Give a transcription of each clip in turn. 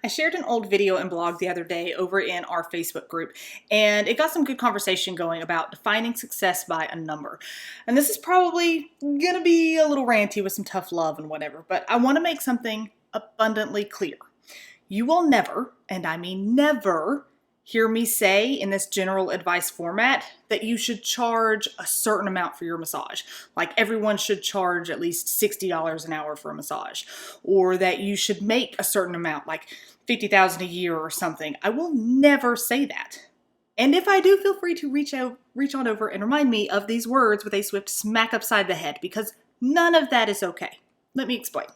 I shared an old video and blog the other day over in our Facebook group, and it got some good conversation going about defining success by a number. And this is probably gonna be a little ranty with some tough love and whatever, but I want to make something abundantly clear. You will never, and I mean never, hear me say in this general advice format that you should charge a certain amount for your massage. Like everyone should charge at least $60 an hour for a massage, or that you should make a certain amount, like $50,000 a year or something. I will never say that. And if I do, feel free to reach on over and remind me of these words with a swift smack upside the head, because none of that is okay. Let me explain.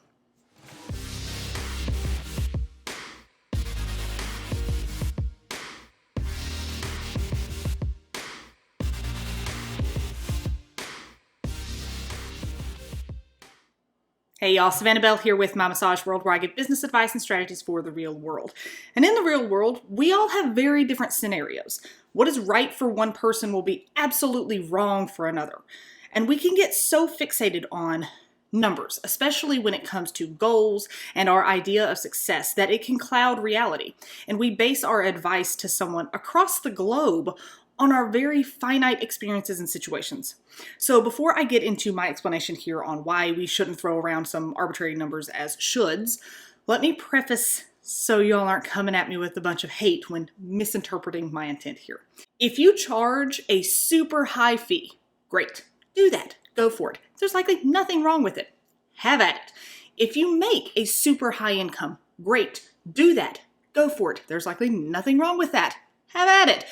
Hey y'all, Savannah Bell here with My Massage World, where I give business advice and strategies for the real world. And in the real world, we all have very different scenarios. What is right for one person will be absolutely wrong for another. And we can get so fixated on numbers, especially when it comes to goals and our idea of success, that it can cloud reality. And we base our advice to someone across the globe on our very finite experiences and situations. So before I get into my explanation here on why we shouldn't throw around some arbitrary numbers as shoulds, let me preface so y'all aren't coming at me with a bunch of hate when misinterpreting my intent here. If you charge a super high fee, great, do that, go for it. There's likely nothing wrong with it. Have at it. If you make a super high income, great, do that, go for it. There's likely nothing wrong with that. Have at it.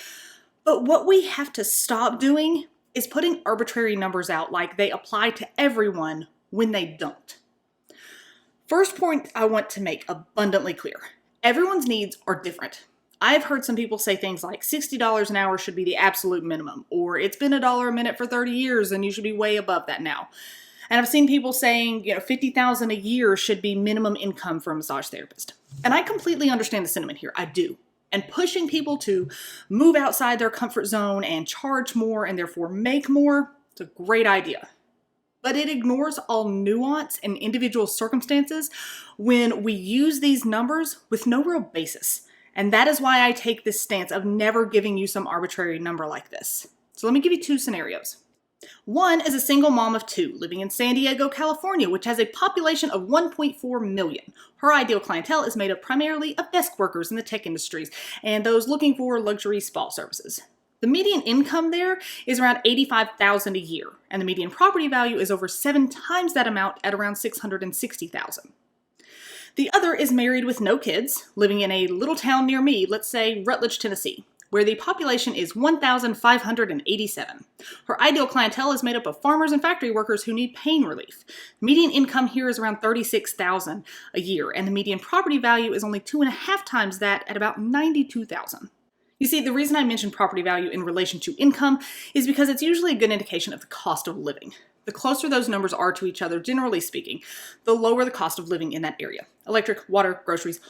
But what we have to stop doing is putting arbitrary numbers out like they apply to everyone when they don't. First point I want to make abundantly clear. Everyone's needs are different. I've heard some people say things like $60 an hour should be the absolute minimum, or it's been $1 a minute for 30 years and you should be way above that now. And I've seen people saying, $50,000 a year should be minimum income for a massage therapist. And I completely understand the sentiment here, I do. And pushing people to move outside their comfort zone and charge more and therefore make more, it's a great idea. But it ignores all nuance and individual circumstances when we use these numbers with no real basis. And that is why I take this stance of never giving you some arbitrary number like this. So let me give you two scenarios. One is a single mom of two living in San Diego, California, which has a population of 1.4 million. Her ideal clientele is made up primarily of desk workers in the tech industries and those looking for luxury spa services. The median income there is around $85,000 a year, and the median property value is over 7 times that amount at around $660,000. The other is married with no kids, living in a little town near me, let's say Rutledge, Tennessee, where the population is 1,587. Her ideal clientele is made up of farmers and factory workers who need pain relief. Median income here is around $36,000 a year, and the median property value is only 2.5 times that at about $92,000. You see, the reason I mention property value in relation to income is because it's usually a good indication of the cost of living. The closer those numbers are to each other, generally speaking, the lower the cost of living in that area. Electric, water, groceries,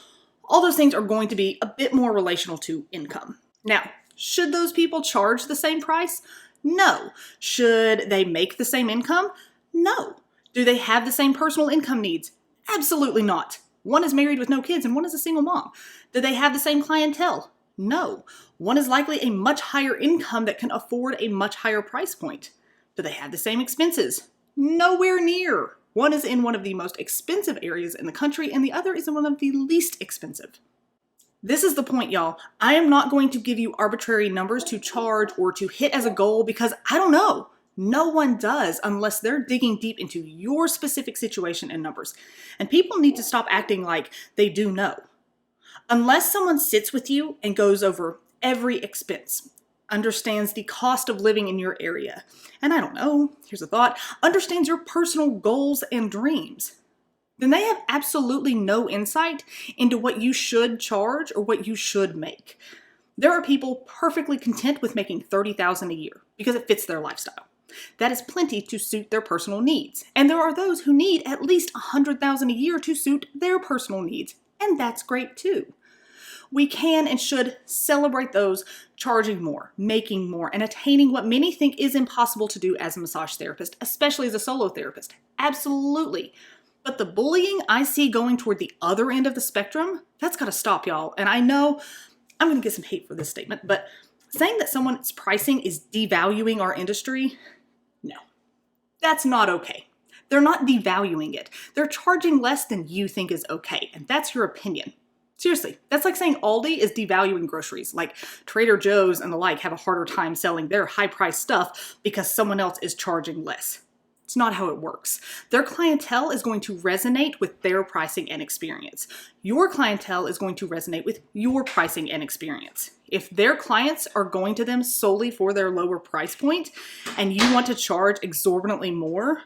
all those things are going to be a bit more relational to income. Now, should those people charge the same price? No. Should they make the same income? No. Do they have the same personal income needs? Absolutely not. One is married with no kids and one is a single mom. Do they have the same clientele? No. One is likely a much higher income that can afford a much higher price point. Do they have the same expenses? Nowhere near. One is in one of the most expensive areas in the country and the other is in one of the least expensive. This is the point, y'all. I am not going to give you arbitrary numbers to charge or to hit as a goal because I don't know. No one does unless they're digging deep into your specific situation and numbers. And people need to stop acting like they do know. Unless someone sits with you and goes over every expense, understands the cost of living in your area, and I don't know, here's a thought, understands your personal goals and dreams, then they have absolutely no insight into what you should charge or what you should make. There are people perfectly content with making $30,000 a year because it fits their lifestyle. That is plenty to suit their personal needs. And there are those who need at least $100,000 a year to suit their personal needs, and that's great too. We can and should celebrate those charging more, making more, and attaining what many think is impossible to do as a massage therapist, especially as a solo therapist. Absolutely. But the bullying I see going toward the other end of the spectrum, that's gotta stop, y'all. And I know I'm gonna get some hate for this statement, but saying that someone's pricing is devaluing our industry, no, that's not okay. They're not devaluing it. They're charging less than you think is okay, and that's your opinion. Seriously, that's like saying Aldi is devaluing groceries, like Trader Joe's and the like have a harder time selling their high-priced stuff because someone else is charging less. It's not how it works. Their clientele is going to resonate with their pricing and experience. Your clientele is going to resonate with your pricing and experience. If their clients are going to them solely for their lower price point and you want to charge exorbitantly more,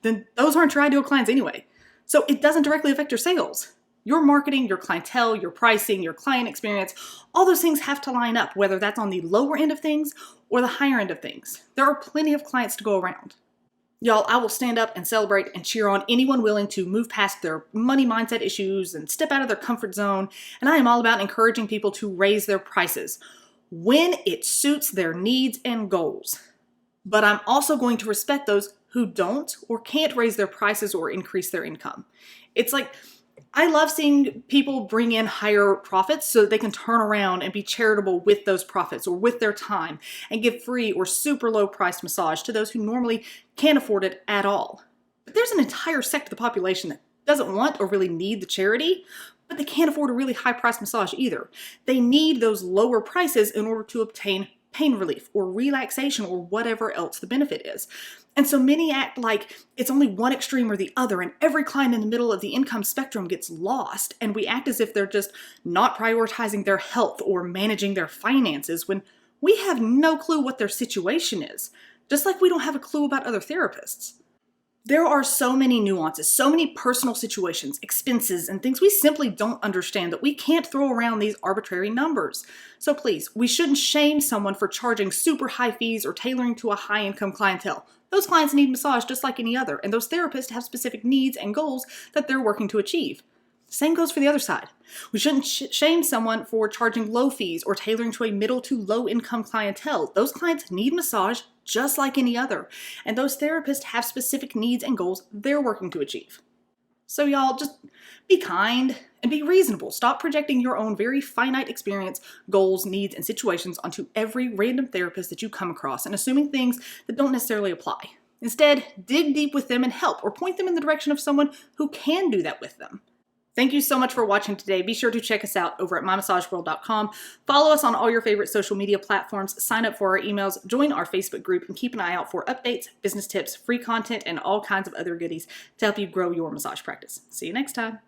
then those aren't your ideal clients anyway. So it doesn't directly affect your sales. Your marketing, your clientele, your pricing, your client experience, all those things have to line up, whether that's on the lower end of things or the higher end of things. There are plenty of clients to go around. Y'all, I will stand up and celebrate and cheer on anyone willing to move past their money mindset issues and step out of their comfort zone. And I am all about encouraging people to raise their prices when it suits their needs and goals. But I'm also going to respect those who don't or can't raise their prices or increase their income. It's like, I love seeing people bring in higher profits so that they can turn around and be charitable with those profits or with their time and give free or super low priced massage to those who normally can't afford it at all. But there's an entire sect of the population that doesn't want or really need the charity, but they can't afford a really high priced massage either. They need those lower prices in order to obtain pain relief or relaxation or whatever else the benefit is. And so many act like it's only one extreme or the other, and every client in the middle of the income spectrum gets lost, and we act as if they're just not prioritizing their health or managing their finances when we have no clue what their situation is, just like we don't have a clue about other therapists. There are so many nuances, so many personal situations, expenses, and things we simply don't understand that we can't throw around these arbitrary numbers. So please, we shouldn't shame someone for charging super high fees or tailoring to a high-income clientele. Those clients need massage just like any other, and those therapists have specific needs and goals that they're working to achieve. Same goes for the other side. We shouldn't shame someone for charging low fees or tailoring to a middle to low income clientele. Those clients need massage just like any other, and those therapists have specific needs and goals they're working to achieve. So y'all, just be kind and be reasonable. Stop projecting your own very finite experience, goals, needs, and situations onto every random therapist that you come across and assuming things that don't necessarily apply. Instead, dig deep with them and help or point them in the direction of someone who can do that with them. Thank you so much for watching today. Be sure to check us out over at mymassageworld.com. Follow us on all your favorite social media platforms, sign up for our emails, join our Facebook group, and keep an eye out for updates, business tips, free content, and all kinds of other goodies to help you grow your massage practice. See you next time.